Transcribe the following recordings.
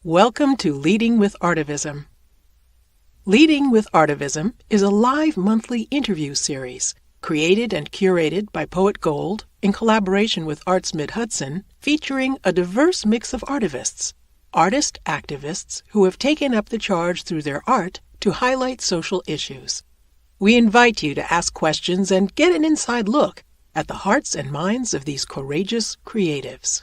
Welcome to Leading with Artivism. Leading with Artivism is a live monthly interview series created and curated by Poet Gold in collaboration with Arts Mid-Hudson, featuring a diverse mix of artivists, artist activists who have taken up the charge through their art to highlight social issues. We invite you to ask questions and get an inside look at the hearts and minds of these courageous creatives.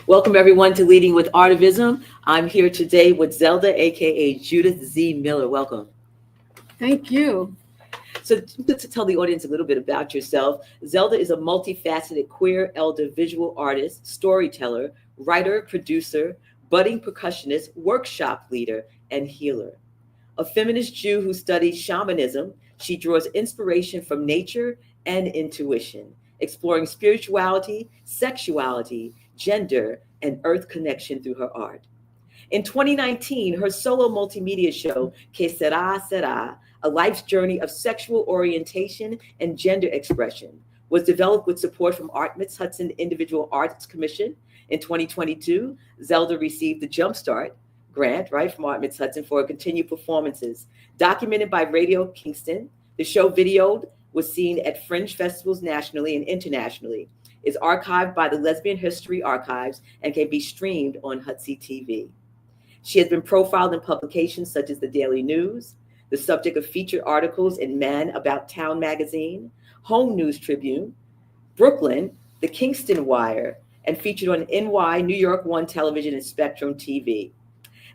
Welcome everyone to Leading with Artivism. I'm here today with Zelda, aka Judith Z. Miller. Welcome. Thank you. So to tell the audience a little bit about yourself, Zelda is a multifaceted queer elder visual artist, storyteller, writer, producer, budding percussionist, workshop leader, and healer. A feminist Jew who studies shamanism, she draws inspiration from nature and intuition, exploring spirituality, sexuality, gender, and earth connection through her art. In 2019, her solo multimedia show, Que Sera Sera, a life's journey of sexual orientation and gender expression, was developed with support from Arts Mid-Hudson Individual Arts Commission. In 2022, Zelda received the Jumpstart grant, from Arts Mid-Hudson for continued performances. Documented by Radio Kingston, the show videoed was seen at fringe festivals nationally and internationally, is archived by the Lesbian History Archives, and can be streamed on Hudson TV. She has been profiled in publications such as the Daily News, the subject of featured articles in Man About Town magazine, Home News Tribune, Brooklyn, the Kingston Wire, and featured on NY, New York One Television, and Spectrum TV.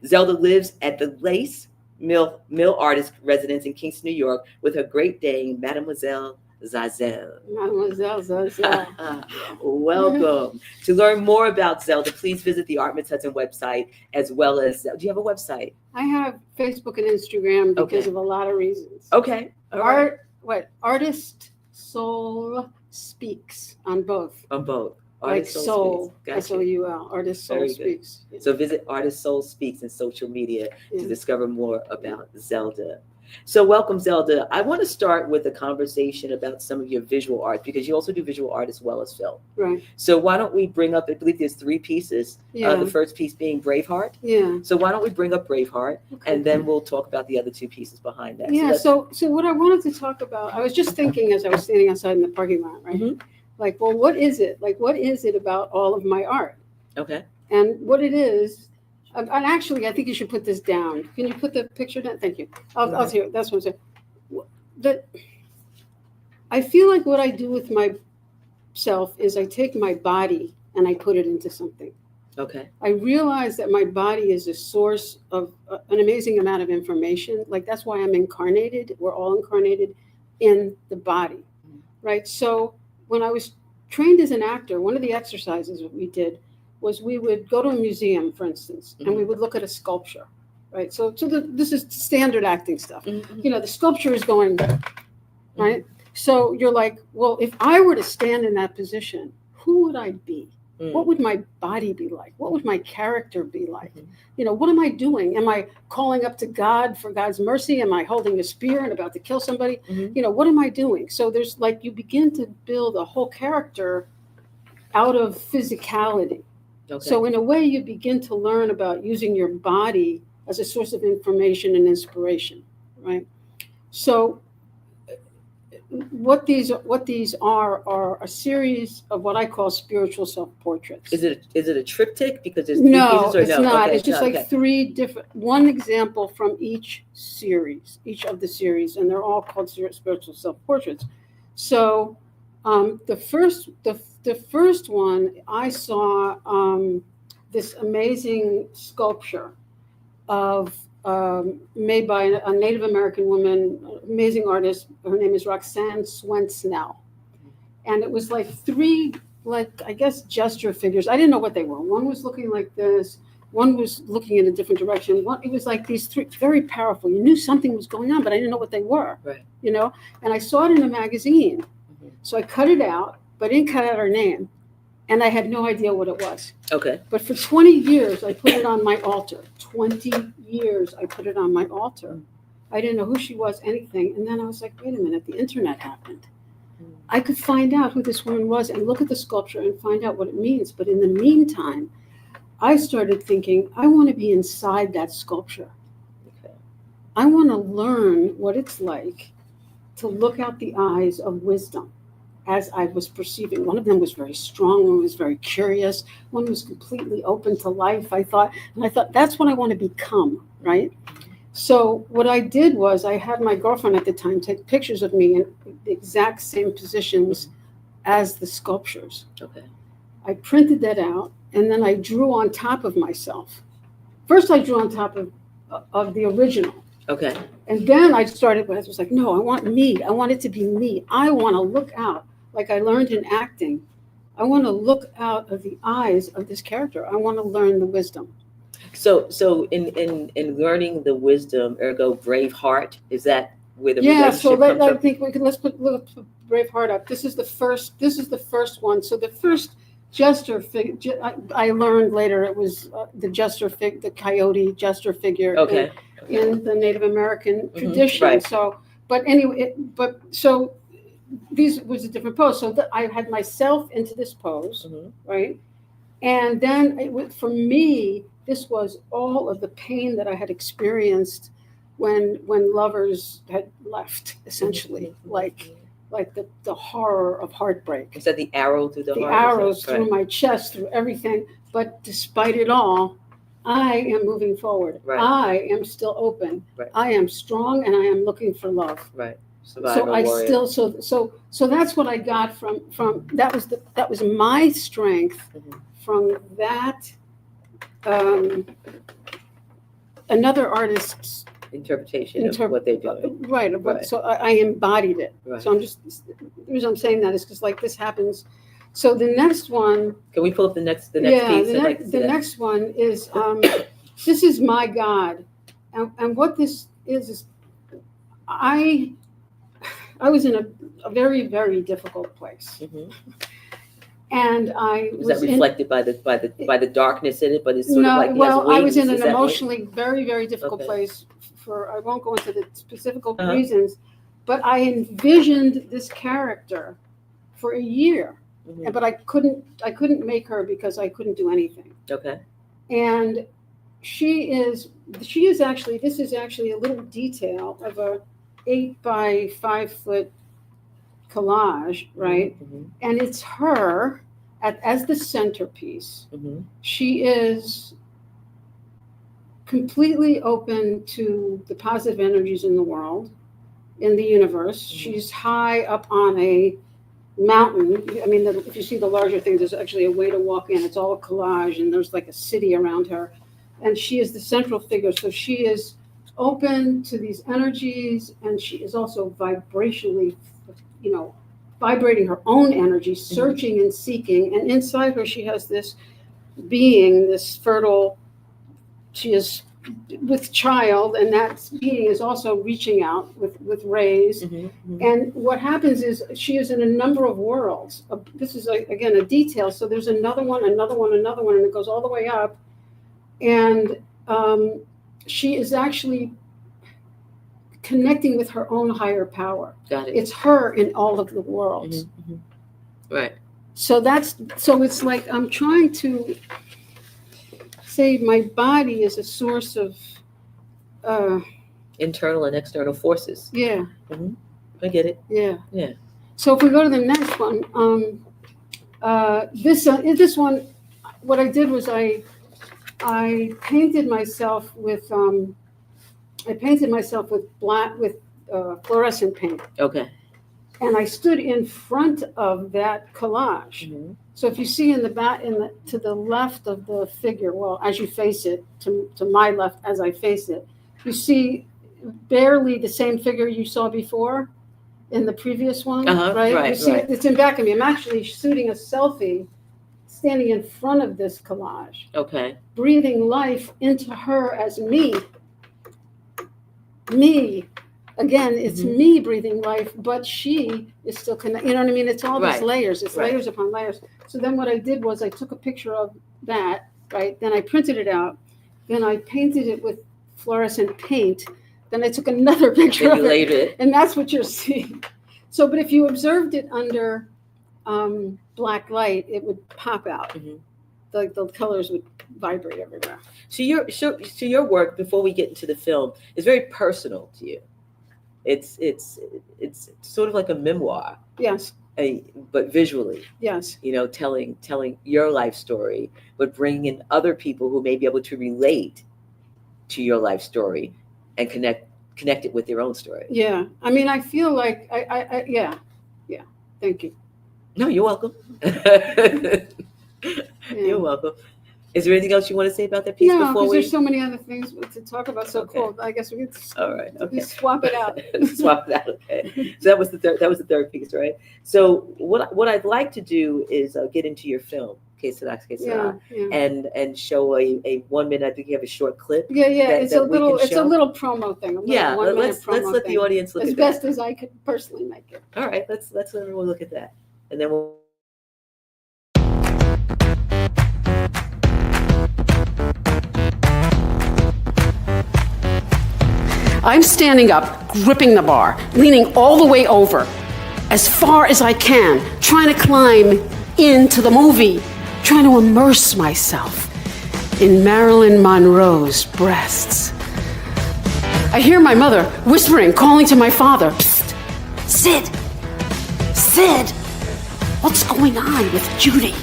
Zelda lives at the Lace Mill Artist Residence in Kingston, New York, with her Great Dane, Mademoiselle Zazel. Mademoiselle Zazel. Welcome. To learn more about Zelda, please visit the Arts Mid-Hudson website, as well as, do you have a website? I have Facebook and Instagram because of a lot of reasons. Okay. All right. Artist Soul Speaks on both. On both. Artist Like Soul, Gotcha. SOUL, Artist Soul Very Speaks. good. So visit Artist Soul Speaks in social media to discover more about Zelda. So welcome, Zelda. I want to start with a conversation about some of your visual art, because you also do visual art as well as film. Right. So why don't we bring up, I believe there's 3 pieces, Yeah. the first piece being Braveheart. Yeah. So why don't we bring up Braveheart, Okay. and then we'll talk about the other 2 pieces behind that. Yeah. So what I wanted to talk about, I was just thinking as I was standing outside in the parking lot, right? Mhm. Like, well, what is it? Like, what is it about all of my art? Okay. And what it is, and actually, I think you should put this down. Can you put the picture down? Thank you. I'll see it. That's what I'm saying. I feel like what I do with myself is I take my body and I put it into something. Okay. I realize that my body is a source of an amazing amount of information. Like, that's why I'm incarnated. We're all incarnated in the body, right? So when I was trained as an actor, one of the exercises that we did was we would go to a museum, for instance, and we would look at a sculpture, right? So this is standard acting stuff. Mm-hmm. You know, the sculpture is going, right? So you're like, well, if I were to stand in that position, who would I be? What would my body be like? What would my character be like? You know, what am I doing? Am I calling up to God for God's mercy? Am I holding a spear and about to kill somebody? You know, what am I doing? So there's like, you begin to build a whole character out of physicality. Okay. So in a way, you begin to learn about using your body as a source of information and inspiration, right? So what these are a series of what I call spiritual self-portraits. Is it a triptych? Because there's 3 No, pieces, or it's no? not. Okay. It's just like 3 different, one example from each of the series, and they're all called spiritual self-portraits. So the first one, I saw this amazing sculpture of made by a Native American woman, amazing artist. Her name is Roxanne Swensnell. And it was like 3, I guess, gesture figures. I didn't know what they were. One was looking like this. One was looking in a different direction. It was like these 3, very powerful. You knew something was going on, but I didn't know what they were. Right. You know, and I saw it in a magazine. So I cut it out, but I didn't cut out her name. And I had no idea what it was. Okay. But for 20 years, I put it on my altar. 20 years, I put it on my altar. I didn't know who she was, anything. And then I was like, wait a minute, the internet happened. I could find out who this woman was and look at the sculpture and find out what it means. But in the meantime, I started thinking, I want to be inside that sculpture. Okay. I want to learn what it's like to look out the eyes of wisdom as I was perceiving. One of them was very strong, one was very curious, one was completely open to life, I thought. And I thought, that's what I want to become, right? So what I did was I had my girlfriend at the time take pictures of me in the exact same positions as the sculptures. Okay. I printed that out, and then I drew on top of myself. First, I drew on top of the original. Okay. And then I was like, no, I want me. I want it to be me. I want to look out, like I learned in acting. I want to look out of the eyes of this character. I want to learn the wisdom. So in learning the wisdom, ergo brave heart, is that where the Yeah, so relationship comes I think we can let's put Braveheart up. This is the first one. So the first jester figure, I learned later it was the jester the coyote jester figure. Okay. In the Native American tradition. Right. So, but anyway, so these was a different pose. So I had myself into this pose, right? And then for me, this was all of the pain that I had experienced when lovers had left, essentially, like the horror of heartbreak. Is that the arrow through the heart? The arrows through my chest, through everything. But despite it all, I am moving forward. Right. I am still open. Right. I am strong, and I am looking for love. Right. So I warrior. so that's what I got from that was my strength from that. Another artist's interpretation of what they're doing. Right. Right. So I embodied it. Right. So the reason I'm saying that is because like this happens. So the next one. Can we pull up the next piece? The next one is this is my God, and what this is I was in a very, very difficult place, and I was that reflected by the darkness in it, but it's sort of like I was in an emotionally very, very difficult place. I won't go into the specific reasons, but I envisioned this character for a year. But I couldn't make her because I couldn't do anything. Okay. And she is actually, this is actually a little detail of a 8 by 5 foot collage, right? And it's her as the centerpiece. She is completely open to the positive energies in the world, in the universe. She's high up on a mountain. I mean, if you see the larger thing, there's actually a way to walk in. It's all a collage, and there's like a city around her. And she is the central figure. So she is open to these energies, and she is also vibrationally, vibrating her own energy, searching and seeking. And inside her, she has this being, this fertile, she is with child, and that being is also reaching out with rays. And what happens is she is in a number of worlds. This is again a detail. So there's another one, and it goes all the way up. And she is actually connecting with her own higher power. Got it. It's her in all of the worlds. Right. So it's like I'm trying to say my body is a source of internal and external forces. Yeah. I get it. Yeah. Yeah. So if we go to the next one, this one, what I did was I painted myself with fluorescent paint. Okay. And I stood in front of that collage. So if you see in the back, to the left of the figure, well, as you face it, to my left as I face it, you see barely the same figure you saw before in the previous one, right? You see, it's in back of me. I'm actually shooting a selfie, standing in front of this collage. Okay. Breathing life into her as me. Me. Again, it's me breathing life, but she is still connected. You know what I mean? It's all these layers. It's layers upon layers. So then what I did was I took a picture of that, right? Then I printed it out. Then I painted it with fluorescent paint Then I took another picture Then of you it, laid it. and that's what you're seeing. So, but if you observed it under black light, it would pop out. The colors would vibrate everywhere. So your work, before we get into the film, is very personal to you. It's sort of like a memoir, Yes, but visually. yes, You know, telling your life story, but bringing in other people who may be able to relate to your life story and connect it with their own story. yeah. I mean, I feel like yeah. Thank you. No, you're welcome. You're welcome. Is there anything else you want to say about that piece No, before because we? there's so many other things to talk about. So Okay. cool. I guess we could All right. Okay. swap it out. Swap it out. Okay. So that was the third piece, right? So what I'd like to do is get into your film, Que Sera, Que Sera, and show a 1 minute. I think you have a short clip. Yeah. that- It's that a we little. can It's a show. little promo thing. Let's let the audience look as at best that. as I could personally make it. All right. Let's let everyone look at that, and then we'll. I'm standing up, gripping the bar, leaning all the way over, as far as I can, trying to climb into the movie, trying to immerse myself in Marilyn Monroe's breasts. I hear my mother whispering, calling to my father, "Psst, Sid, Sid, what's going on with Judy?"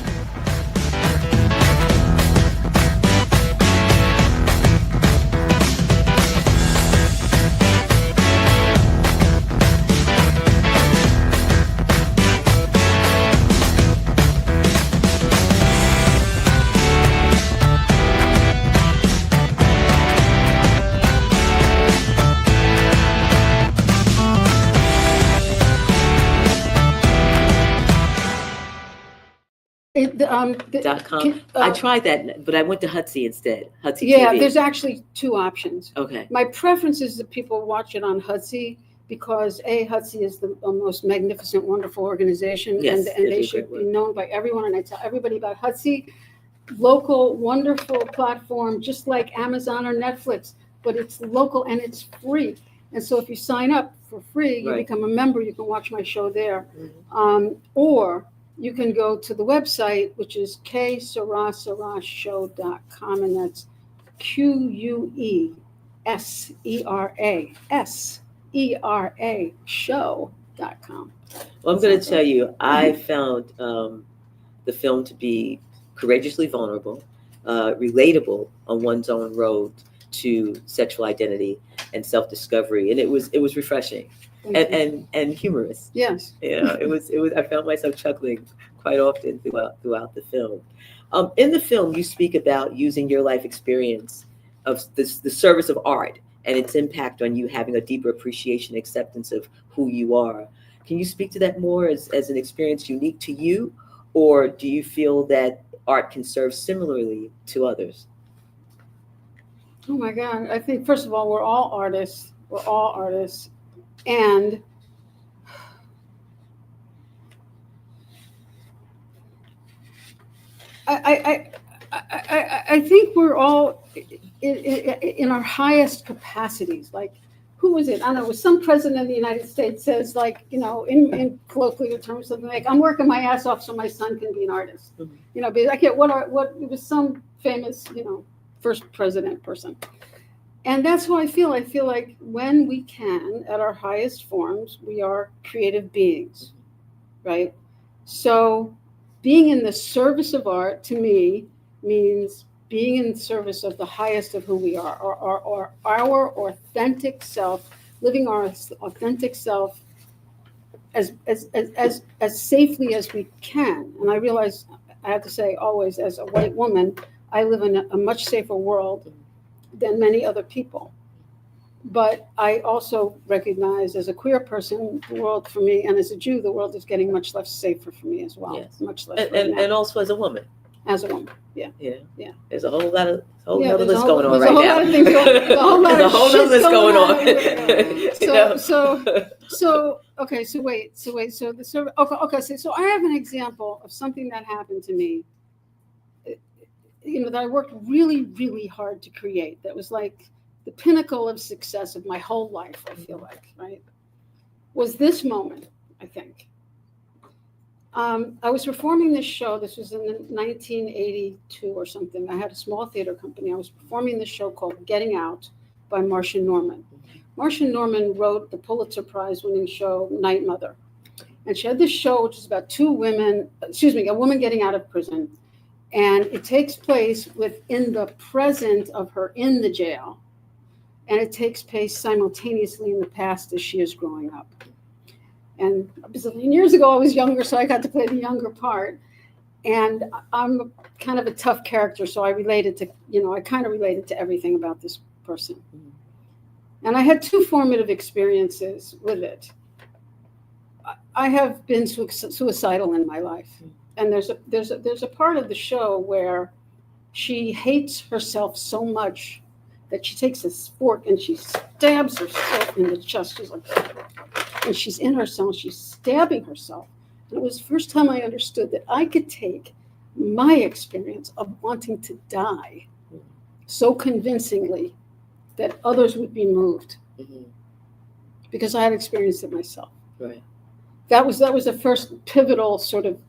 .com. I tried that, but I went to Hudson instead. Hudson Yeah, TV. there's actually two options. Okay. My preference is that people watch it on Hudson because Hudson is the most magnificent, wonderful organization, Yes, and they should be known by everyone. And I tell everybody about Hudson, local, wonderful platform, just like Amazon or Netflix, but it's local and it's free. And so if you sign up for free, you Right. become a member. You can watch my show there, Mhm. or you can go to the website, which is kseraserashow.com, and that's QUESERA show.com. Well, I'm going to tell you, I found the film to be courageously vulnerable, relatable on one's own road to sexual identity and self-discovery, and it was refreshing and humorous. Yes. You know, it was. I found myself chuckling quite often throughout the film. In the film, you speak about using your life experience of the service of art and its impact on you having a deeper appreciation, acceptance of who you are. Can you speak to that more as an experience unique to you, or do you feel that art can serve similarly to others? Oh my God. I think, first of all, we're all artists. We're all artists. And I think we're all in our highest capacities. Like, who was it? I don't know. It was some president of the United States says, like, you know, in colloquial terms, something like, "I'm working my ass off so my son can be an artist." Mhm. You know, because I can't. What it was some famous, you know, first president person. And that's how I feel. I feel like when we can, at our highest forms, we are creative beings, right? So being in the service of art, to me, means being in service of the highest of who we are, or our authentic self, living our authentic self as safely as we can. And I realize, I have to say, always, as a white woman, I live in a much safer world than many other people. But I also recognize, as a queer person, the world for me, and as a Jew, the world is getting much less safer for me as well. Yes. Much less. And also as a woman. As a woman, yeah. There's a whole lot of Yeah, other there's list going on there's right a whole now. lot of things there's a whole lot There's a of whole shit other list going on. You know? So okay, so wait, so the service. Okay, so I have an example of something that happened to me. You know, that I worked really, really hard to create. That was like the pinnacle of success of my whole life, I feel like, right, was this moment, I think. I was performing this show. This was in 1982 or something. I had a small theater company. I was performing this show called Getting Out by Marcia Norman. Marcia Norman wrote the Pulitzer Prize winning show Night Mother. And she had this show, which is about a woman getting out of prison. And it takes place within the present of her in the jail. And it takes place simultaneously in the past as she is growing up. And a bazillion years ago, I was younger, so I got to play the younger part. And I'm kind of a tough character, so I kind of related to everything about this person. And I had two formative experiences with it. I have been suicidal in my life. And there's a part of the show where she hates herself so much that she takes a fork and she stabs herself in the chest. She's like, and she's in her cell, she's stabbing herself. And it was the first time I understood that I could take my experience of wanting to die so convincingly that others would be moved, because I had experienced it myself. Right. That was the first pivotal sort of,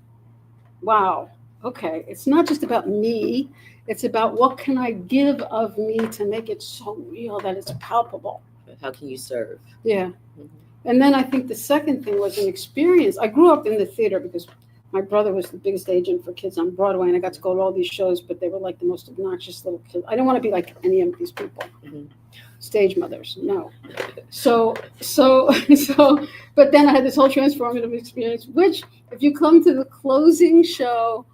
wow, okay, it's not just about me, it's about what can I give of me to make it so real that it's palpable. How can you serve? Yeah. And then I think the second thing was an experience. I grew up in the theater because my brother was the biggest agent for kids on Broadway, and I got to go to all these shows, but they were like the most obnoxious little kids. I don't want to be like any of these people. Stage mothers, no. So, but then I had this whole transformative experience, which if you come to the closing show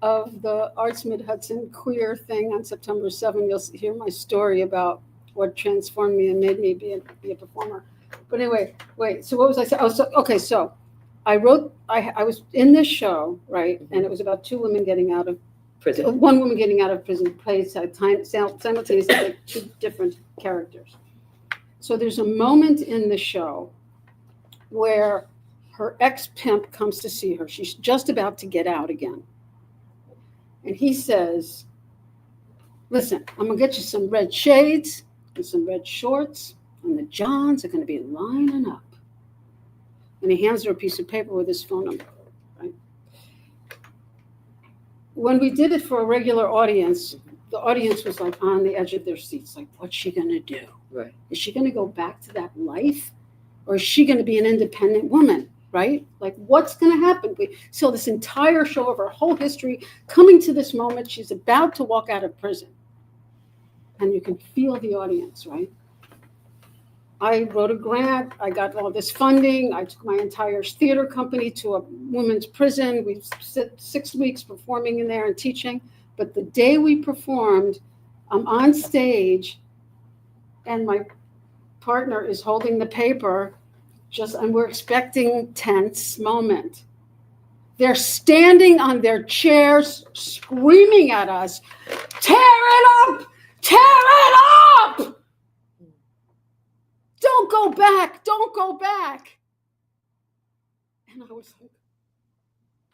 of the Arts Mid-Hudson queer thing on September 7th, you'll hear my story about what transformed me and made me be a performer. But anyway, wait, so what was I saying? So I was in this show, right? And it was about two women getting out of Prison. One woman getting out of prison plays simultaneously like two different characters. So there's a moment in the show where her ex-pimp comes to see her. She's just about to get out again. And he says, listen, I'm going to get you some red shades and some red shorts, and the Johns are going to be lining up. And he hands her a piece of paper with his phone number, right? When we did it for a regular audience, the audience was like on the edge of their seats, like, what's she going to do? Right. Is she going to go back to that life? Or is she going to be an independent woman, right? Like, what's going to happen? We saw this entire show of her whole history coming to this moment. She's about to walk out of prison. And you can feel the audience, right? I wrote a grant. I got all this funding. I took my entire theater company to a women's prison. We spent 6 weeks performing in there and teaching. But the day we performed, I'm on stage, and my partner is holding the paper, and we're expecting tense moment. They're standing on their chairs, screaming at us, "Tear it up! Tear it up! Don't go back! Don't go back!" And I was like,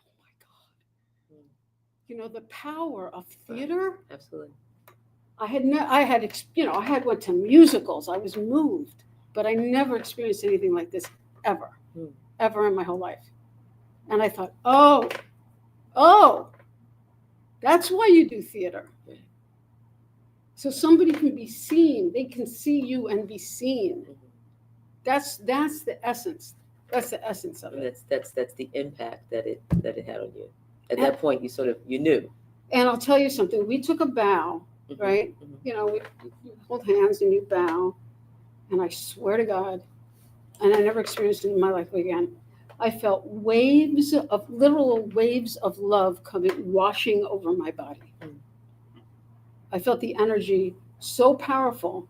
oh my God. You know, the power of theater. Absolutely. I went to musicals. I was moved, but I never experienced anything like this ever in my whole life. And I thought, oh, that's why you do theater. So somebody can be seen. They can see you and be seen. That's the essence. That's the essence of it. That's the impact that it had on you. At that point, you knew. And I'll tell you something. We took a bow, right? You know, we hold hands and you bow. And I swear to God, and I never experienced it in my life again, I felt literal waves of love washing over my body. I felt the energy so powerful,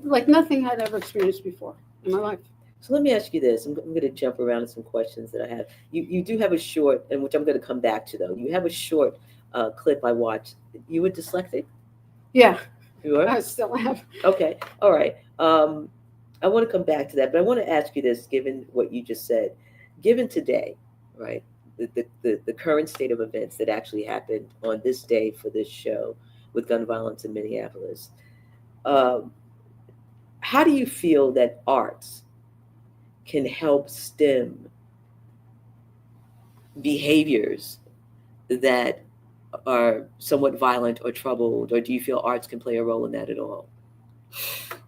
like nothing I'd ever experienced before in my life. So let me ask you this. I'm going to jump around to some questions that I have. You do have a short, and which I'm going to come back to, though. You have a short clip I watched. You were dyslexic? Yeah. You were? I still am. Okay. All right. I want to come back to that, but I want to ask you this, given what you just said. Given today, right, the current state of events that actually happened on this day for this show with gun violence in Minneapolis, how do you feel that arts can help stem behaviors that are somewhat violent or troubled, or do you feel arts can play a role in that at all?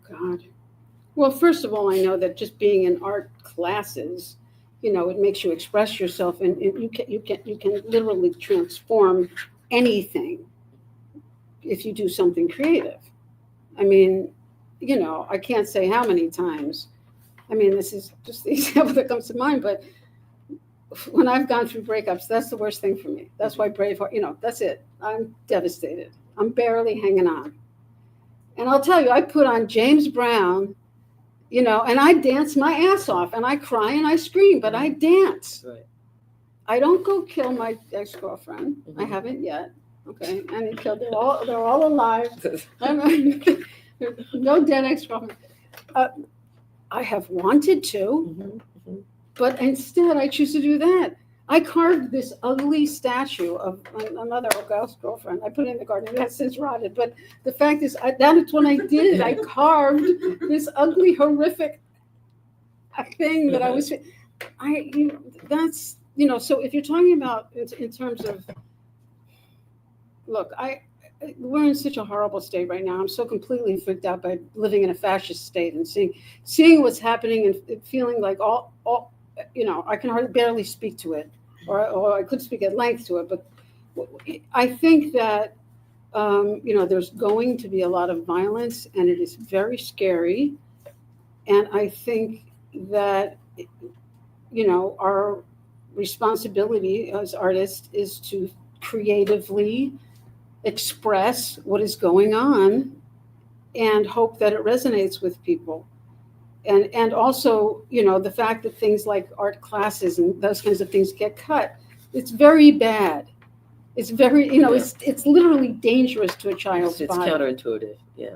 God. Well, first of all, I know that just being in art classes, it makes you express yourself, and you can literally transform anything if you do something creative. I mean, I can't say how many times. I mean, this is just the example that comes to mind, but when I've gone through breakups, that's the worst thing for me. That's why Braveheart, that's it. I'm devastated. I'm barely hanging on. And I'll tell you, I put on James Brown, and I dance my ass off, and I cry and I scream, but I dance. Right. I don't go kill my ex-girlfriend. I haven't yet. Okay. And he killed, they're all alive. No dead ex-girlfriend. I have wanted to, but instead I choose to do that. I carved this ugly statue of another girlfriend. I put it in the garden. It has since rotted. But the fact is, that's what I did. I carved this ugly, horrific thing that I was. So if you're talking about in terms of, look, we're in such a horrible state right now. I'm so completely freaked out by living in a fascist state and seeing what's happening and feeling like all I can barely speak to it, or I could speak at length to it. But I think that there's going to be a lot of violence, and it is very scary. And I think that our responsibility as artists is to creatively express what is going on and hope that it resonates with people. And also, the fact that things like art classes and those kinds of things get cut, it's very bad. It's very, it's literally dangerous to a child's It's body. counterintuitive, yeah.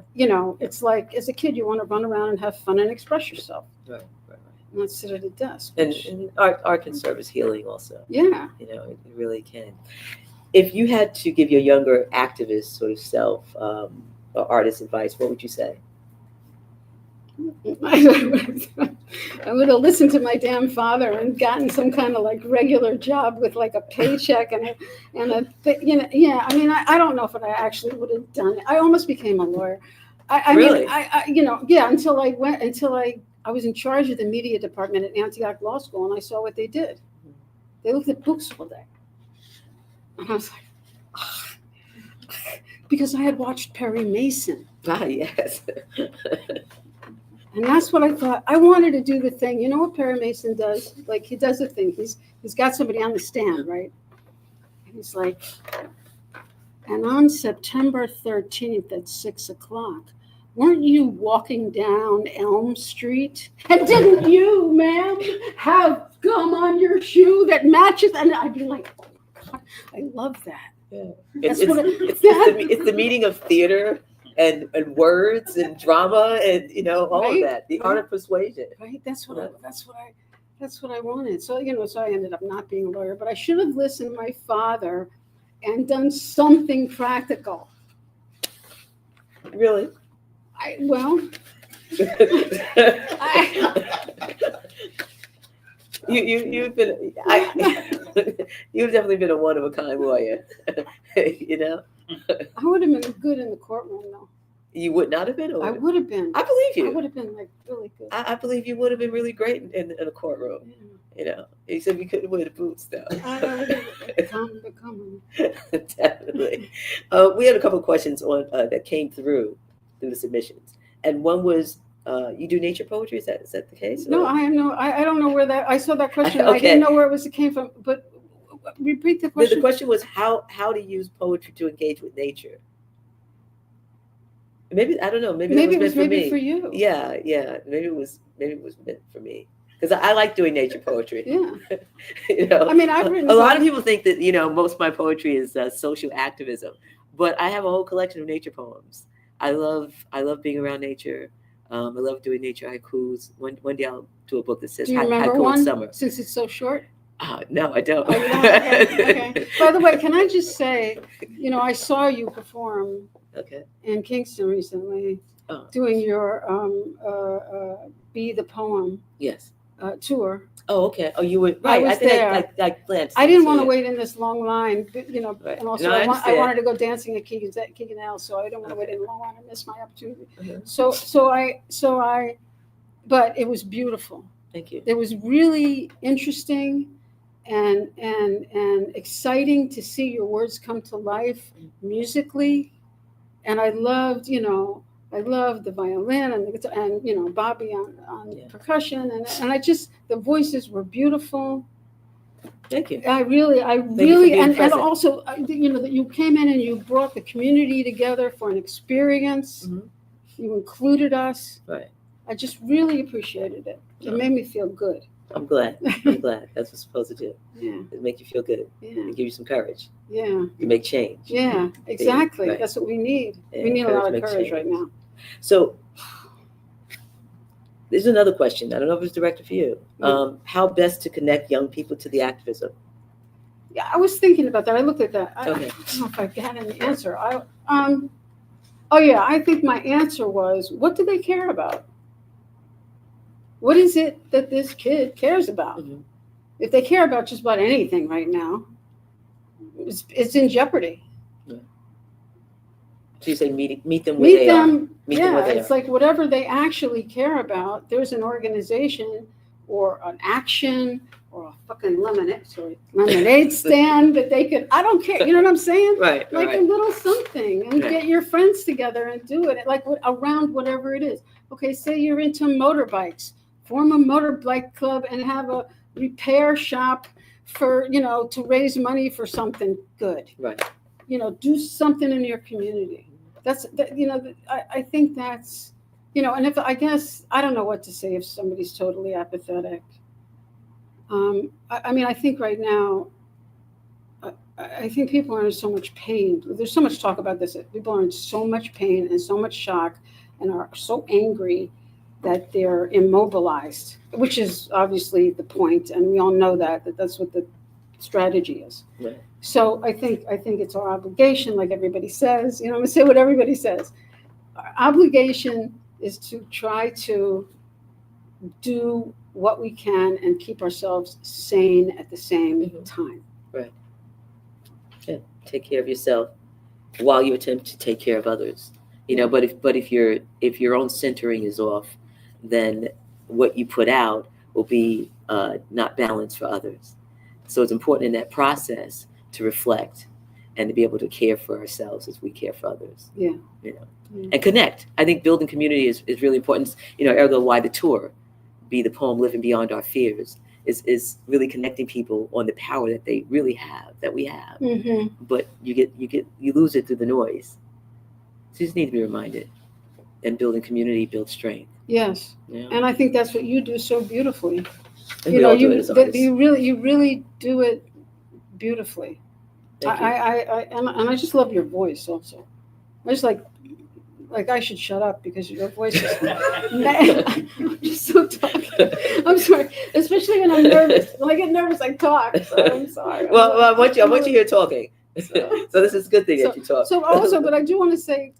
It's like, as a kid, you want to run around and have fun and express yourself. Right. And not sit at a desk. And art can serve as healing also. Yeah. It really can. If you had to give your younger activist sort of self or artist advice, what would you say? I would have listened to my damn father and gotten some kind of like regular job with like a paycheck and I mean, I don't know if I actually would have done it. I almost became a lawyer. Really? Until I was in charge of the media department at Antioch Law School, and I saw what they did. They looked at books all day. And I was like, because I had watched Perry Mason. Ah, yes. And that's what I thought. I wanted to do the thing. You know what Perry Mason does? Like, he does a thing. He's got somebody on the stand, right? And he's like, and on September 13th at 6:00, weren't you walking down Elm Street? And didn't you, ma'am, have gum on your shoe that matches? And I'd be like, oh my God, I love that. Yeah. It's the meeting of theater and words and drama and all Right? of that. The art of persuasion. Right. That's what I wanted. So so I ended up not being a lawyer, but I should have listened to my father and done something practical. Really? You've been you've definitely been a one of a kind lawyer. I would have been good in the courtroom, though. You would not have been? I would have been. I believe you. I would have been like really good. I believe you would have been really great in a courtroom. Yeah. Except you couldn't wear the boots, though. Come. Definitely. We had a couple of questions on that came through the submissions, and one was, you do nature poetry? Is that the case? No, I don't know where that. I saw that question. Okay. I didn't know where it came from. But repeat the question. The question was how to use poetry to engage with nature. Maybe I don't know. Maybe it was meant for you. Yeah. Maybe it was meant for me because I like doing nature poetry. Yeah. I mean, I've written a lot of people think that most of my poetry is social activism, but I have a whole collection of nature poems. I love being around nature. I love doing nature haikus. One day I'll do a book that says do you remember haiku one, in summer. since it's so short? No, I don't. Oh, you don't? Okay. By the way, can I just say, I saw you perform Okay. in Kingston recently. doing your Be the Poem Yes. Tour. Oh, okay. Oh, you were right. was there. I glanced. I didn't into want to it. wait in this long line, but, Right. and also No, I I understand. wanted to go dancing at Keegan L, so I didn't want to wait in a long line and miss my opportunity. Mhm. But it was beautiful. Thank you. It was really interesting and exciting to see your words come to life musically. And I loved the violin and the guitar and Bobby on Yeah. percussion and I just, the voices were beautiful. Thank you. I really being and present. also that you came in and you brought the community together for an experience. Mhm. You included us. Right. I just really appreciated it. It made me feel good. I'm glad. I'm glad. That's what it's supposed to do. Yeah. It make you feel good. Yeah. And give you some courage. Yeah. You make change. Yeah. Exactly. Right. That's what we need. Yeah, We need a lot of makes courage change. right now. So there's another question. I don't know if it's directed for you. How best to connect young people to the activism? Yeah, I was thinking about that. I looked at that. Okay. I don't know if I had an answer. I think my answer was, what do they care about? What is it that this kid cares about? Mhm. If they care about just about anything right now, it's in jeopardy. So you say meet them where they are. Meet them where they it's are. like whatever they actually care about, there's an organization or an action or a fucking lemonade stand that they could, I don't care, you know what I'm saying? Right. Like right. a little something and Yeah. get your friends together and do it like around whatever it is. Okay, say you're into motorbikes, form a motorbike club and have a repair shop for, to raise money for something good. Right. Do something in your community. I think that's, and if I guess, I don't know what to say if somebody's totally apathetic. I think right now, I think people are in so much pain. There's so much talk about this. People are in so much pain and so much shock and are so angry that they're immobilized, which is obviously the point. And we all know that's what the strategy is. Right. So I think it's our obligation, like everybody says, I'm going to say what everybody says. Our obligation is to try to do what we can and keep ourselves sane at the same time. Right. Yeah. Take care of yourself while you attempt to take care of others. But if your own centering is off, then what you put out will be not balanced for others. So it's important in that process to reflect and to be able to care for ourselves as we care for others. Yeah. And connect. I think building community is really important. Ergo why the tour, Be the Poem, Living Beyond Our Fears, is really connecting people on the power that they really have, that we have. Mm-hmm. But you lose it through the noise. So you just need to be reminded. And building community builds strength. Yes. Yeah. And I think that's what you do so beautifully. And we all do it as artists. You really do it beautifully. Thank you. I just love your voice also. I just like I should shut up because your voice is I'm just so talkative. I'm sorry, especially when I'm nervous. When I get nervous, I talk. So I'm sorry. Well, I want you here talking. So this is a good thing that you talk. So also, but I do want to say,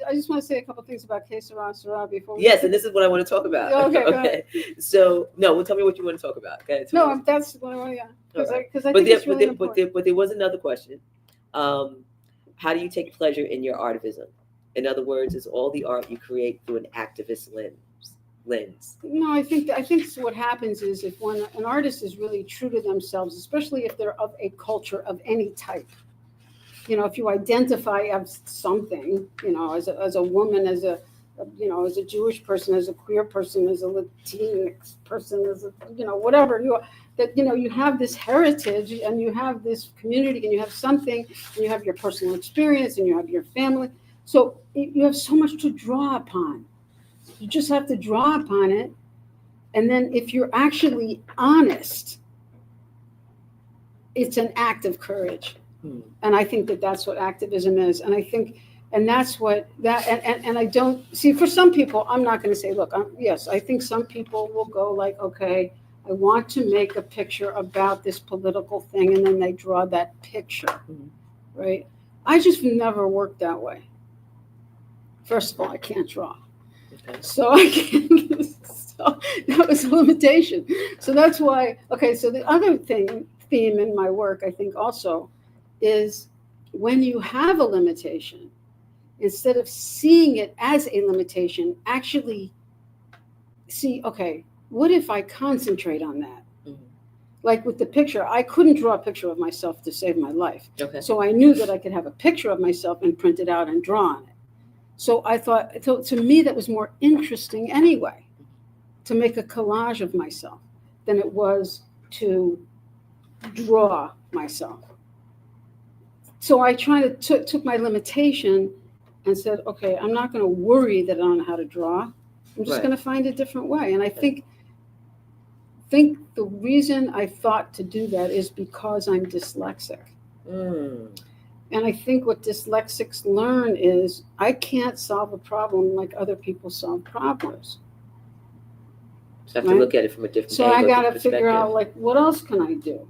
I just want to say a couple things about Que Sera Sera before. Yes, and this is what I want to talk about. Okay, go ahead. So tell me what you want to talk about. Okay. No, that's what I want. Yeah, because I But think it's really important. But there was another question. How do you take pleasure in your artivism? In other words, is all the art you create through an activist lens? No, I think what happens is if when an artist is really true to themselves, especially if they're of a culture of any type, if you identify as something, as a woman, as a Jewish person, as a queer person, as a Latinx person, as a, whatever you are, that, you have this heritage and you have this community and you have something and you have your personal experience and you have your family. So you have so much to draw upon. You just have to draw upon it. And then if you're actually honest, it's an act of courage. And I think that's what activism is. And I think, and that's what and I don't see, for some people, I'm not going to say, look, yes, I think some people will go like, okay, I want to make a picture about this political thing. And then they draw that picture, right? I just never worked that way. First of all, I can't draw. Okay. So I can't. So that was a limitation. So that's why. Okay. So the other theme in my work, I think, also, is when you have a limitation, instead of seeing it as a limitation, actually see, okay, what if I concentrate on that? Like with the picture, I couldn't draw a picture of myself to save my life. Okay. So I knew that I could have a picture of myself and print it out and draw on it. So I thought, so to me, that was more interesting anyway, to make a collage of myself than it was to draw myself. So I took my limitation and said, okay, I'm not going to worry that I don't know how to draw. I'm just going to find a different way. And I think the reason I thought to do that is because I'm dyslexic. And I think what dyslexics learn is I can't solve a problem like other people solve problems. So I have to look at it from a different So I got to figure out, like, what else can I do?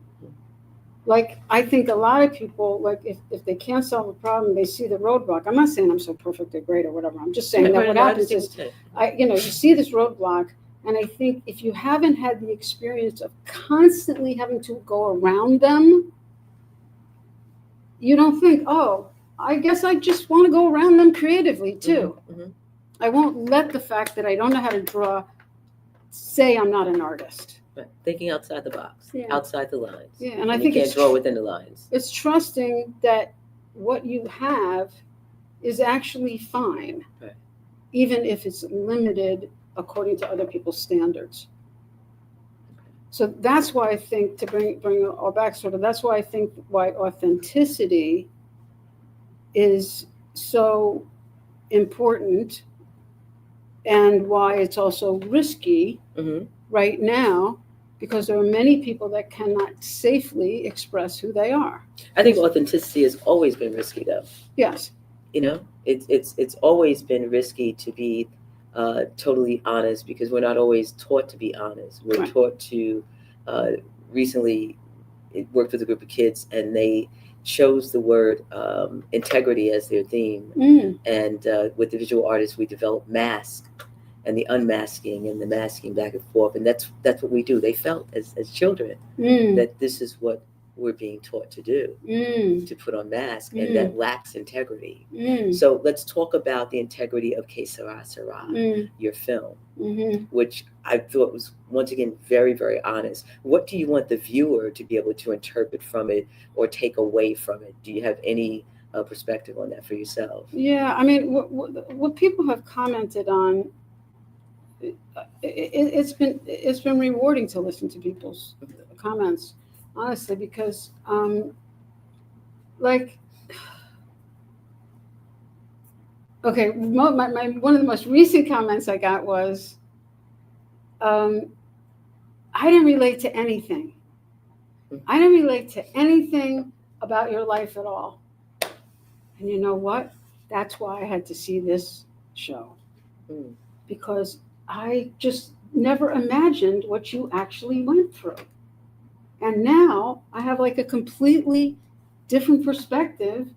Like, I think a lot of people, like, if they can't solve a problem, they see the roadblock. I'm not saying I'm so perfect or great or whatever. I'm just saying that what happens is, you see this roadblock. And I think if you haven't had the experience of constantly having to go around them, you don't think, oh, I guess I just want to go around them creatively too. I won't let the fact that I don't know how to draw say I'm not an artist. Right. Thinking outside the box, outside the lines. Yeah, and I you think can't draw within the lines. It's trusting that what you have is actually fine, even if it's limited according to other people's standards. So that's why I think, to bring it all back, that's why I think why authenticity is so important, and why it's also risky right now, because there are many people that cannot safely express who they are. I think authenticity has always been risky, though. Yes. It's always been risky to be totally honest, because we're not always taught to be honest. We're taught to recently worked with a group of kids, and they chose the word integrity as their theme. And with the visual artists, we developed mask and the unmasking and the masking back and forth. And that's what we do. They felt as children that this is what we're being taught to do, to put on masks, and that lacks integrity. So let's talk about the integrity of Que Sera Sera, your film, which I thought was, once again, very, very honest. What do you want the viewer to be able to interpret from it or take away from it? Do you have any perspective on that for yourself? Yeah, I mean, what people have commented on, it's been rewarding to listen to people's comments, honestly, because one of the most recent comments I got was, I didn't relate to anything. I didn't relate to anything about your life at all. And you know what? That's why I had to see this show, because I just never imagined what you actually went through. And now I have like a completely different perspective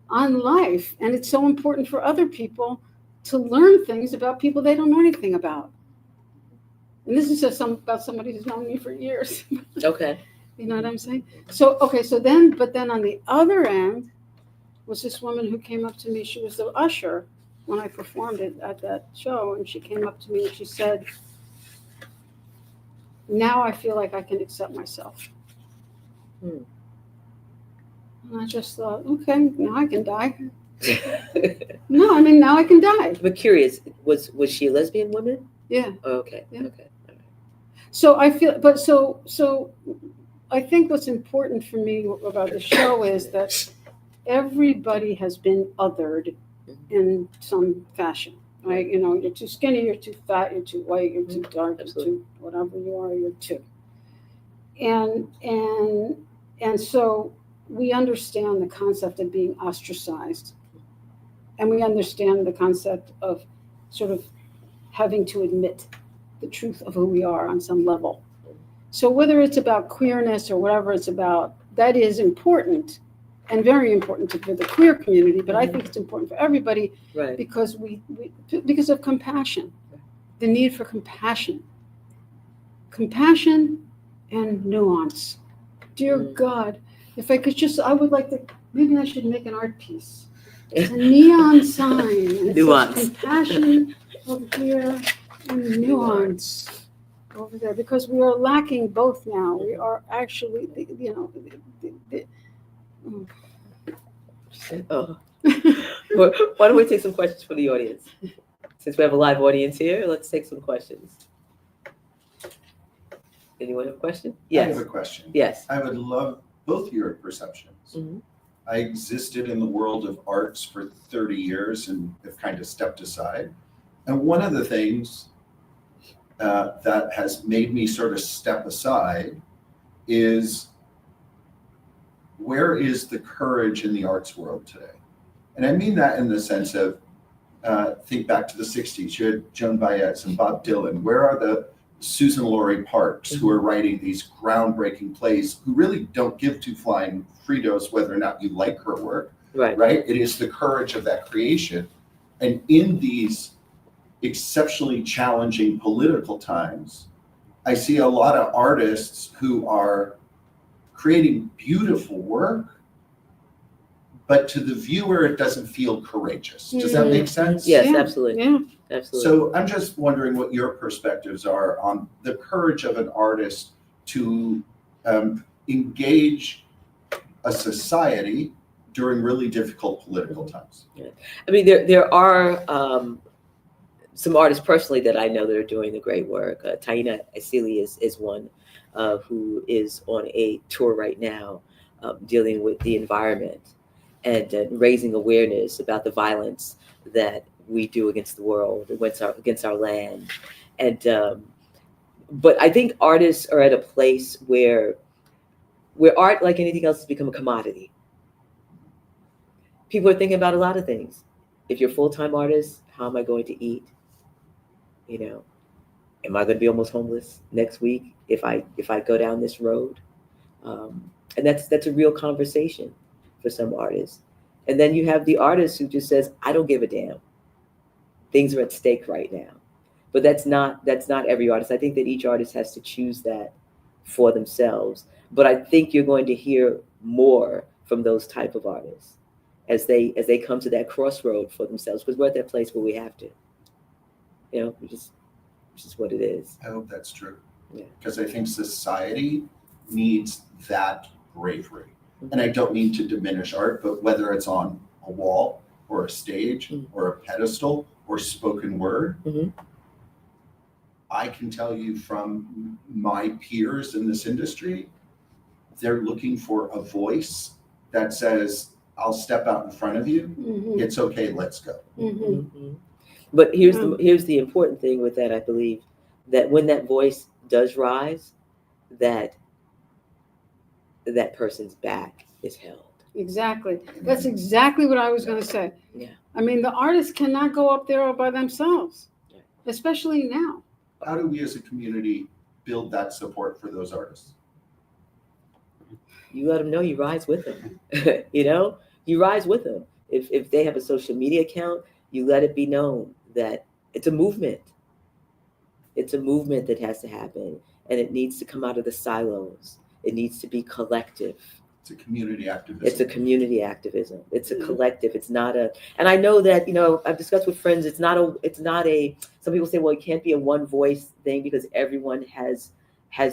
on life. And it's so important for other people to learn things about people they don't know anything about. And this is just about somebody who's known me for years. Okay. You know what I'm saying? So then on the other end was this woman who came up to me. She was the usher when I performed it at that show. And she came up to me and she said, now I feel like I can accept myself. And I just thought, okay, now I can die. No, I mean, now I can die. But curious, was she a lesbian woman? Yeah. Oh, okay. Yeah. Okay. So I feel, but so I think what's important for me about the show is that everybody has been othered in some fashion, right? You know, you're too skinny, you're too fat, you're too white, you're too dark, you're too whatever you are, you're too. And so we understand the concept of being ostracized, and we understand the concept of sort of having to admit the truth of who we are on some level. So whether it's about queerness or whatever it's about, that is important and very important for the queer community, but I think it's important for everybody, right? Because because of compassion. the need for compassion and nuance. Dear God, if I could just, I would like to, maybe I should make an art piece. It's a neon sign. And it Nuance. says compassion over here and nuance over there, because we are lacking both now. We are actually, Oh. Well, why don't we take some questions from the audience? Since we have a live audience here, let's take some questions. Anyone have a question? Yes. I have a question. Yes. I would love both your perceptions. Mhm. I existed in the world of arts for 30 years and have kind of stepped aside. And one of the things that has made me sort of step aside is, where is the courage in the arts world today? And I mean that in the sense of, think back to the 60s. You had Joan Baez and Bob Dylan. Where are the Susan Laurie Parks who are writing these groundbreaking plays, who really don't give two flying Fritos whether or not you like her work, right? It is the courage of that creation. And in these exceptionally challenging political times, I see a lot of artists who are creating beautiful work, but to the viewer, it doesn't feel courageous. Does that make sense? Yes, Yeah. absolutely. yeah. Absolutely. So I'm just wondering what your perspectives are on the courage of an artist to engage a society during really difficult political times. I mean, there are some artists personally that I know that are doing the great work. Taina Asili is one who is on a tour right now dealing with the environment and raising awareness about the violence that we do against the world, against our land. And but I think artists are at a place where art, like anything else, has become a commodity. People are thinking about a lot of things. If you're a full-time artist, how am I going to eat? You know, am I going to be almost homeless next week if I go down this road? And that's a real conversation for some artists. And then you have the artist who just says, I don't give a damn. Things are at stake right now. But that's not every artist. I think that each artist has to choose that for themselves. But I think you're going to hear more from those type of artists as they come to that crossroad for themselves, because we're at that place where we have to. You know, which is what it is. I hope that's true. Yeah. Because I think society needs that bravery. And I don't mean to diminish art, but whether it's on a wall or a stage or a pedestal or spoken word, I can tell you from my peers in this industry, they're looking for a voice that says, I'll step out in front of you. It's okay, let's go. But here's the important thing with that, I believe, that when that voice does rise, that person's back is held. Exactly. That's exactly what I was going to say. Yeah. I mean, the artists cannot go up there all by themselves, especially now. How do we as a community build that support for those artists? You let them know you rise with them. You know, you rise with them. If they have a social media account, you let it be known that it's a movement. It's a movement that has to happen, and it needs to come out of the silos. It needs to be collective. It's a community activism. It's a community activism. It's a collective. It's not a, and I know that, you know, I've discussed with friends, it's not a, some people say, well, it can't be a one voice thing because everyone has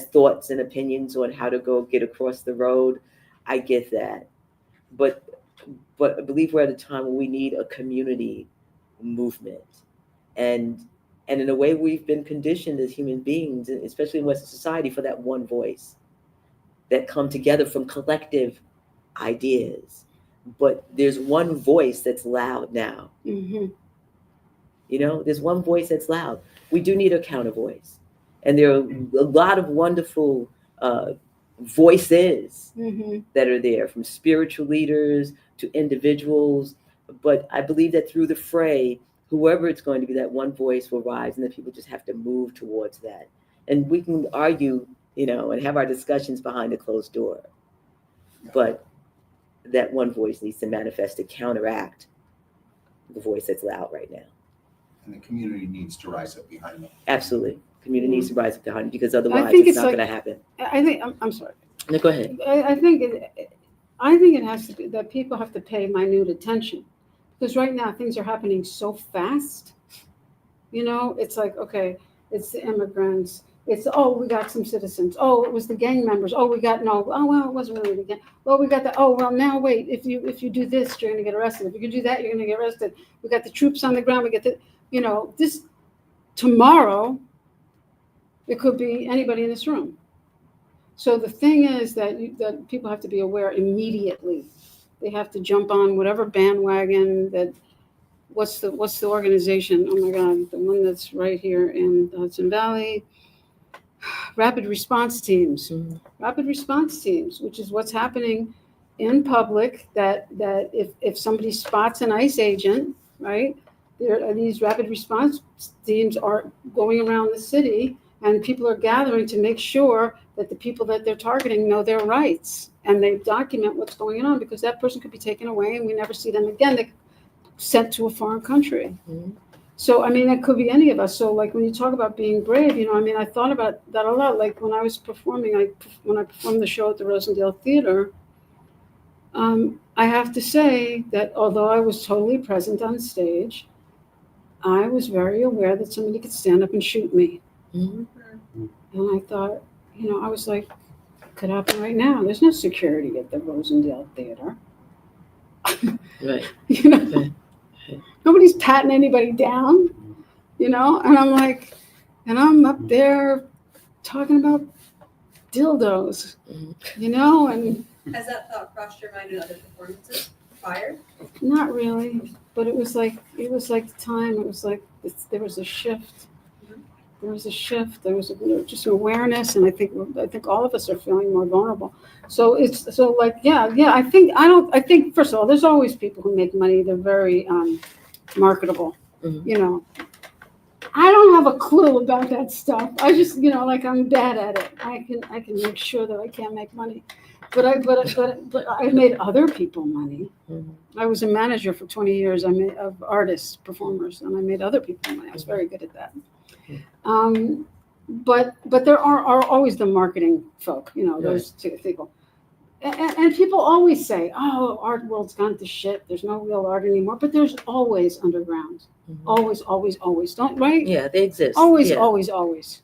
thoughts and opinions on how to go get across the road. I get that. But I believe we're at a time where we need a community movement. And in a way, we've been conditioned as human beings, especially in Western society, for that one voice that come together from collective ideas. But there's one voice that's loud now. You know, there's one voice that's loud. We do need a counter voice. And there are a lot of wonderful voices that are there, from spiritual leaders to individuals. But I believe that through the fray, whoever it's going to be, that one voice will rise, and that people just have to move towards that. And we can argue, you know, and have our discussions behind a closed door. But that one voice needs to manifest to counteract the voice that's loud right now. and the community needs to rise up behind them. Absolutely. Community needs to rise up behind it, because otherwise think it's it's not like- going to happen. I think, I'm sorry. No, go ahead. I think it has to be that people have to pay minute attention, because right now things are happening so fast. You know, it's like, okay, it's the immigrants. It's, oh, we got some citizens. Oh, it was the gang members. Oh, we got no. Oh, well, it wasn't really the gang. Well, we got the. Oh, well, now wait. If you do this, you're gonna get arrested. If you can do that, you're gonna get arrested. We got the troops on the ground. We get the. You know, this tomorrow. It could be anybody in this room. So the thing is that that people have to be aware immediately. They have to jump on whatever bandwagon that. What's the organization? Oh my God, the one that's right here in the Hudson Valley. Rapid response teams. Mm-hmm. Rapid response teams, which is what's happening in public. That if somebody spots an ICE agent, right? There are these rapid response teams are going around the city, and people are gathering to make sure that the people that they're targeting know their rights, and they document what's going on, because that person could be taken away and we never see them again. They sent to a foreign country. Mhm. So, I mean, it could be any of us. So, like, when you talk about being brave, you know, I mean, I thought about that a lot. Like, when I was performing, when I performed the show at the Rosendale Theater, I have to say that although I was totally present on stage, I was very aware that somebody could stand up and shoot me. Mhm. And I thought, you know, I was like, it could happen right now. There's no security at the Rosendale Theater. Right. You know? Okay. Nobody's patting anybody down, you know? And I'm like, and I'm up there talking about dildos, you know? And Has that thought crossed your mind in other performances prior? not really, but it was like the time, it was like, there was a shift. There was just an awareness, and I think all of us are feeling more vulnerable. So it's so like, yeah. I think first of all, there's always people who make money. They're very marketable. Mhm. You know, I don't have a clue about that stuff. I just, you know, like, I'm bad at it. I can make sure that I can't make money, but I made other people money. Mhm. I was a manager for 20 years. Of artists, performers, and I made other people money. I was very good at that. But there are always the marketing folk, you know, those two people. And people always say, oh, art world's gone to shit. There's no real art anymore. But there's always underground. Mhm. Always. Don't, right? Yeah, they exist. Always. Yeah. Always.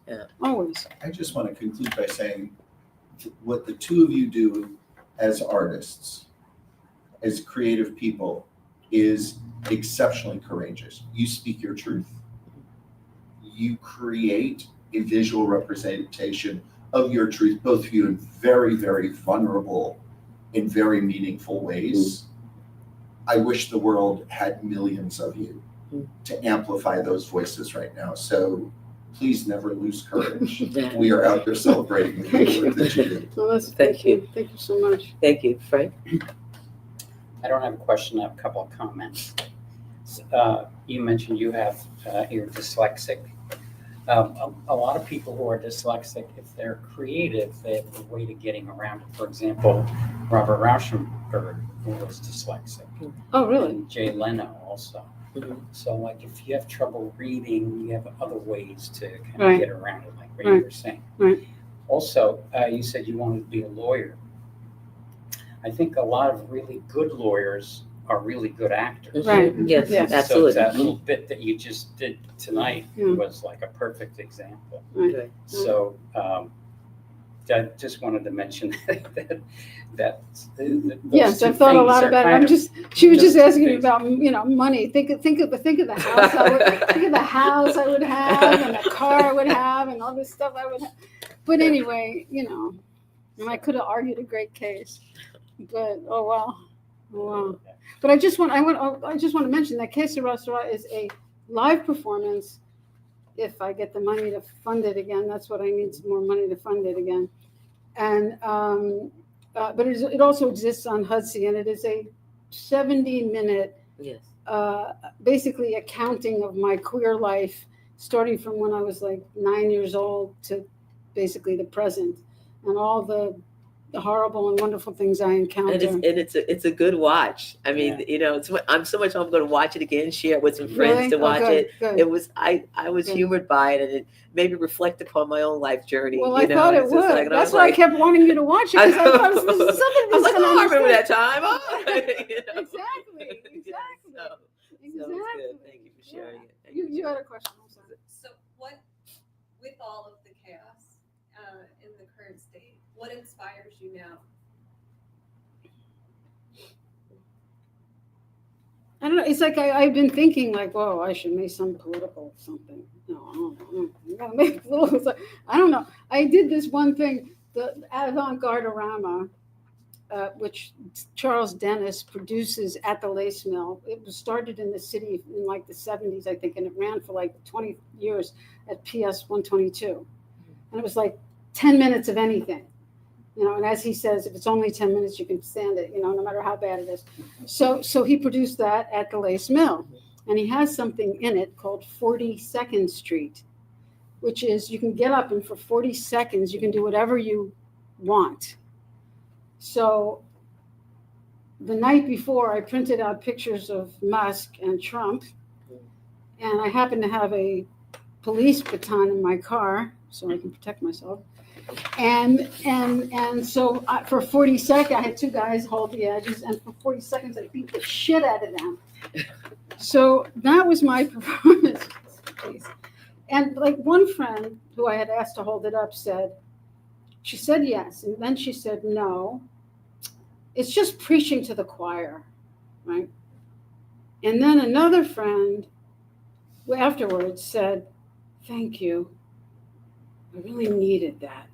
Yeah. Always. I just want to conclude by saying what the two of you do as artists, as creative people, is exceptionally courageous. You speak your truth. You create a visual representation of your truth, both of you, in very, very vulnerable and very meaningful ways. I wish the world had millions of you to amplify those voices right now. So please never lose courage. We are out there celebrating the good work that you do. Well, Thank you. Thank you so much. Thank you, Frank. I don't have a question, I have a couple of comments. You mentioned you're dyslexic. A lot of people who are dyslexic, if they're creative, they have a way to getting around it. For example, Robert Rauschenberg, who was dyslexic. Oh, really? And Jay Leno also. Mhm. So like if you have trouble reading, you have other ways to kind Right. of get around it, like what Right. you were saying. Right. Also, you said you wanted to be a lawyer. I think a lot of really good lawyers are really good actors. Right. Yes, Yes. absolutely. So that little bit that you just did tonight Yeah. was like a perfect example. Right. So I just wanted to mention that those Yes, two I've thought a things lot are about it. kind of- She was those just two asking me things. about, you know, money. Think of the house I would have, and the car I would have, and all this stuff I would have. But anyway, you know, and I could have argued a great case, but oh well. But I just want to mention that Que Sera Sera is a live performance. If I get the money to fund it again, that's what I need, some more money to fund it again. And but it also exists on Hudson, and it is a 70-minute, Yes. basically accounting of my queer life, starting from when I was like 9 years old to basically the present, and all the the horrible and wonderful things I encounter. And it's a good watch. I mean, I'm so much I'm going to watch it again, share it with some friends to watch it. Good. It was I was humored by it, and it made me reflect upon my own life journey. Well, I thought it would. That's why I kept wanting you to watch it, because I thought this is something that's I was like, going to I remember that time. Exactly. So good. Thank you for sharing it. You had a question. I'm sorry. So what, with all of the chaos in the current state, what inspires you now? I don't know. It's like I've been thinking, like, whoa, I should make some political something. No, I don't know. You gotta make political. I don't know. I did this one thing, the avant-garde-orama, which Charles Dennis produces at the Lace Mill. It was started in the city in like the 70s, I think, and it ran for like 20 years at PS 122. And it was like 10 minutes of anything. And as he says, if it's only 10 minutes, you can stand it, no matter how bad it is. So he produced that at the Lace Mill. And he has something in it called 42nd Street, which is you can get up and for 40 seconds, you can do whatever you want. So the night before, I printed out pictures of Musk and Trump. And I happened to have a police baton in my car so I can protect myself. And so for 40 seconds, I had two guys hold the edges, and for 40 seconds, I beat the shit out of them. So that was my performance. And like one friend who I had asked to hold it up she said yes, and then she said no. It's just preaching to the choir, right? And then another friend afterwards said, thank you. I really needed that.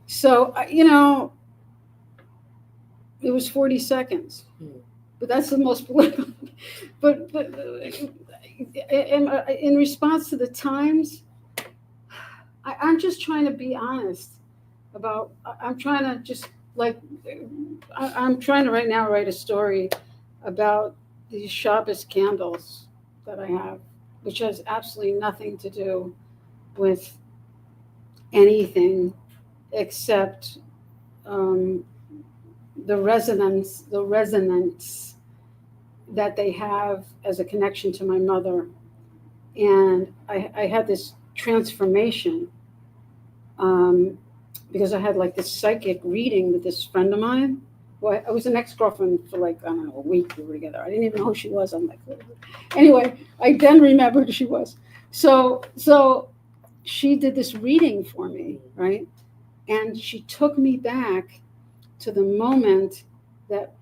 So, it was 40 seconds, but that's the most political. But in response to the times, I'm just trying to be honest about, I'm trying to just I'm trying to right now write a story about these Shabbos candles that I have, which has absolutely nothing to do with anything except the resonance that they have as a connection to my mother. And I had this transformation because I had like this psychic reading with this friend of mine. Well, I was an ex-girlfriend for like, I don't know, a week we were together. I didn't even know who she was. I'm like, anyway, I then remembered who she was. So she did this reading for me, right? And she took me back to the moment that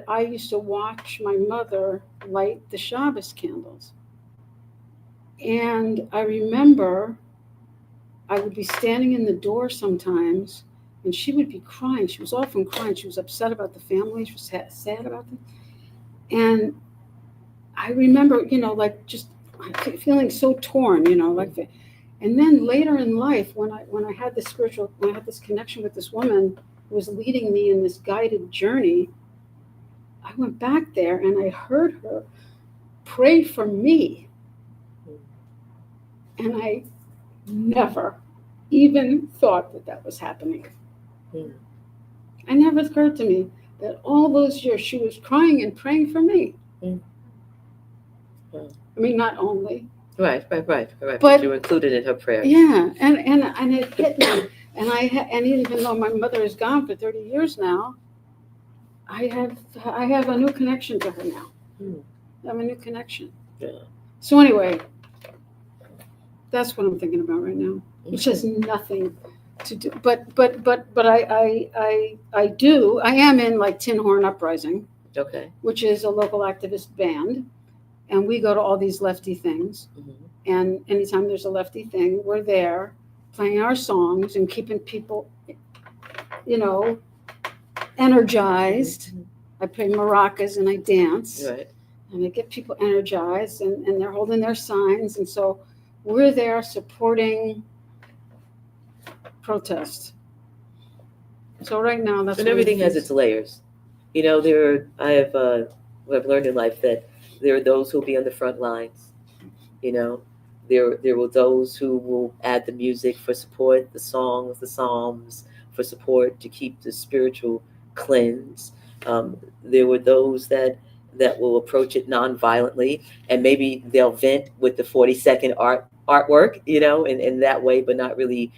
I used to watch my mother light the Shabbos candles. And I remember I would be standing in the door sometimes, and she would be crying. She was often crying. She was upset about the family. She was sad about them. And I remember, like just feeling so torn, like that. And then later in life, when I had this connection with this woman who was leading me in this guided journey, I went back there and I heard her pray for me. And I never even thought that was happening. It never occurred to me that all those years she was crying and praying for me. I mean, not only. Right. But you were included in her prayer. Yeah, and it hit me. And even though my mother is gone for 30 years now, I have a new connection to her now. I have a new connection. Yeah. So anyway, that's what I'm thinking about right now, which has nothing to do. But I am in like Tin Horn Uprising. Okay. Which is a local activist band. And we go to all these lefty things. And anytime there's a lefty thing, we're there playing our songs and keeping people, energized. I play maracas and I dance. Right. And I get people energized and they're holding their signs. And so we're there supporting protest. So right now, that's and everything has its layers. I've learned in life that there are those who'll be on the front lines, There were those who will add the music for support, the songs, the psalms for support to keep the spiritual cleanse. There were those that will approach it non-violently, and maybe they'll vent with the 40-second artwork, in that way, but not really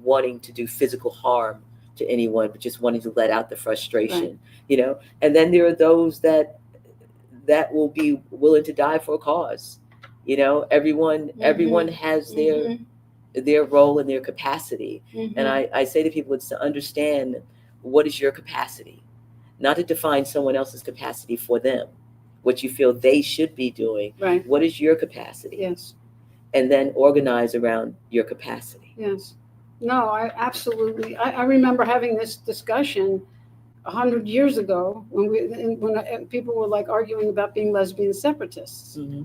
wanting to do physical harm to anyone, but just wanting to let out the frustration, And then there are those that will be willing to die for a cause. Everyone has their role and their capacity. And I say to people, it's to understand, what is your capacity? Not to define someone else's capacity for them, what you feel they should be doing. Right. What is your capacity? Yes. And then organize around your capacity. Yes. No, I absolutely. I remember having this discussion 100 years ago when people were like arguing about being lesbian separatists. Mm-hmm.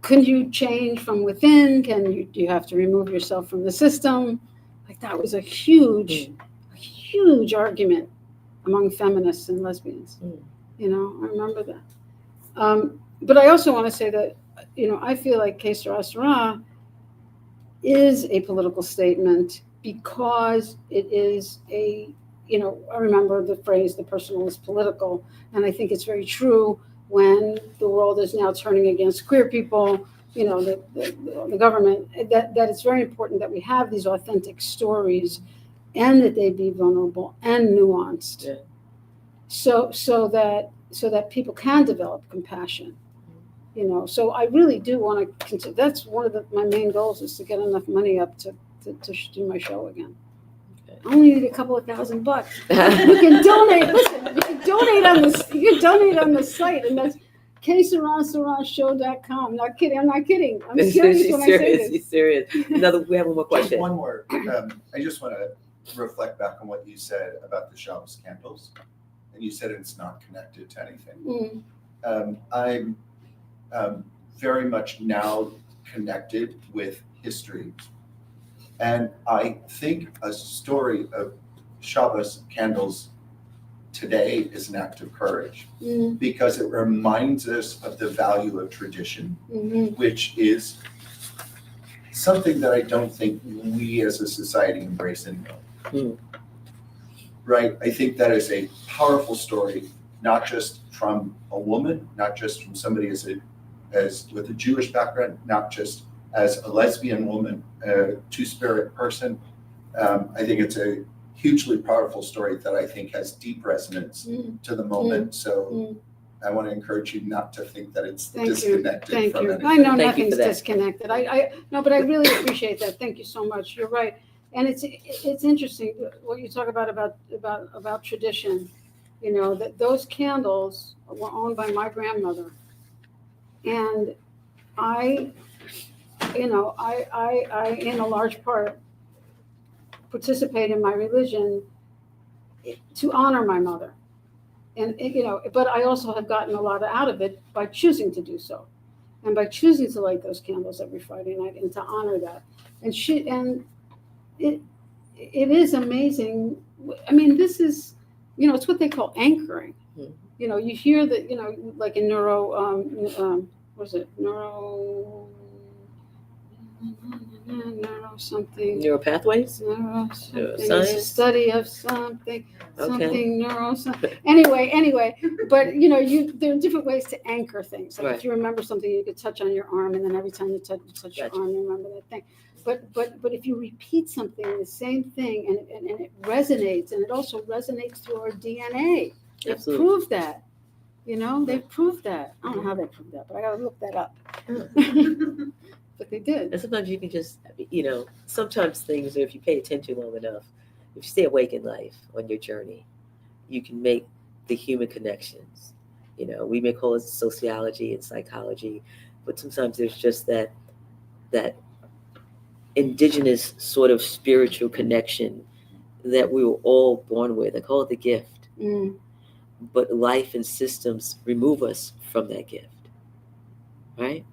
Can you change from within? Do you have to remove yourself from the system? Like, that was a huge argument among feminists and lesbians. I remember that. But I also want to say that, I feel like Que Sera Sera is a political statement because it is I remember the phrase, the personal is political. And I think it's very true when the world is now turning against queer people, the government, that it's very important that we have these authentic stories and that they be vulnerable and nuanced. Yeah. So that people can develop compassion. So I really do want to, that's one of my main goals, is to get enough money up to do my show again. I only need a couple of $1,000. You can donate. Listen, you can donate on the site, and that's queseraserashow.com. Not kidding. I'm not kidding. I'm serious when I say this. She's serious. We have one more question. Just one more. I just want to reflect back on what you said about the shop's candles, and you said it's not connected to anything. I'm very much now connected with history. And I think a story of Shabbos candles today is an act of courage, because it reminds us of the value of tradition, which is something that I don't think we as a society embrace anymore. Right? I think that is a powerful story, not just from a woman, not just from somebody as with a Jewish background, not just as a lesbian woman, a two-spirit person. I think it's a hugely powerful story that I think has deep resonance to the moment. So I want to encourage you not to think that it's disconnected from anything. I know nothing's disconnected. No, but I really appreciate that. Thank you so much. You're right. And it's interesting what you talk about tradition. That those candles were owned by my grandmother. And I in a large part participate in my religion to honor my mother. And, but I also have gotten a lot out of it by choosing to do so. And by choosing to light those candles every Friday night and to honor that. And it is amazing. I mean, this is, it's what they call anchoring. You hear that, like in neuro something. Neuropathways? It's a study of something neuro something. Anyway, but there are different ways to anchor things. Like if you remember something, you could touch on your arm, and then every time you touch your arm, you remember that thing. But if you repeat something, the same thing, and it resonates, and it also resonates through our DNA. They've proved that. They've proved that. I don't know how they proved that, but I got to look that up. But they did. And sometimes you can just, sometimes things, if you pay attention long enough, if you stay awake in life on your journey, you can make the human connections. We may call it sociology and psychology, but sometimes there's just that indigenous sort of spiritual connection that we were all born with. I call it the gift. But life and systems remove us from that gift, right?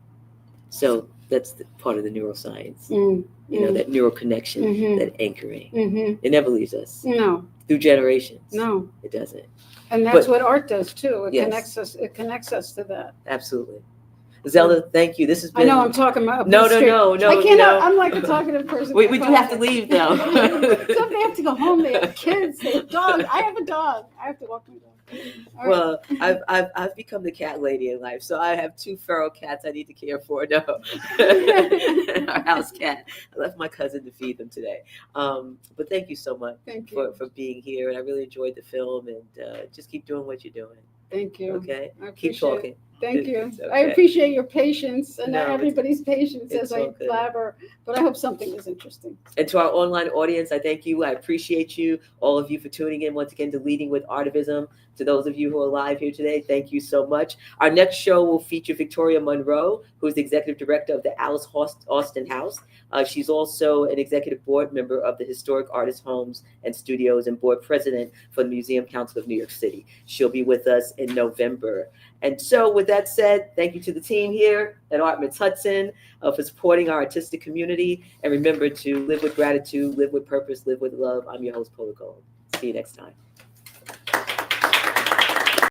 So that's part of the neuroscience, that neural connection, that anchoring. It never leaves us. No. Through generations. No. It doesn't. And that's what art does too. It yes. connects us. It connects us to that. Absolutely. Zelda, thank you. This has I been. know I'm talking about. No. I can't. I'm like a talkative person. We do have to leave now. So they have to go home. They have kids. They have dogs. I have a dog. I have to walk my dog. All right. Well, I've become the cat lady in life, so I have 2 feral cats I need to care for. No, our house cat. I left my cousin to feed them today. But thank you so much for being here, and I really enjoyed the film. And just keep doing what you're doing. Thank you. Okay, I keep talking. Thank you. It's okay. I appreciate your patience and No, everybody's patience it's as I all good. blabber, but I hope something is interesting. And to our online audience, I thank you. I appreciate you, all of you, for tuning in once again to Leading with Artivism. To those of you who are live here today, thank you so much. Our next show will feature Victoria Monroe, who is the executive director of the Alice Austin House. She's also an executive board member of the Historic Artist Homes and Studios and board president for the Museum Council of New York City. She'll be with us in November. And so with that said, thank you to the team here at Arts Mid-Hudson for supporting our artistic community. And remember to live with gratitude, live with purpose, live with love. I'm your host, Paula Gold. See you next time.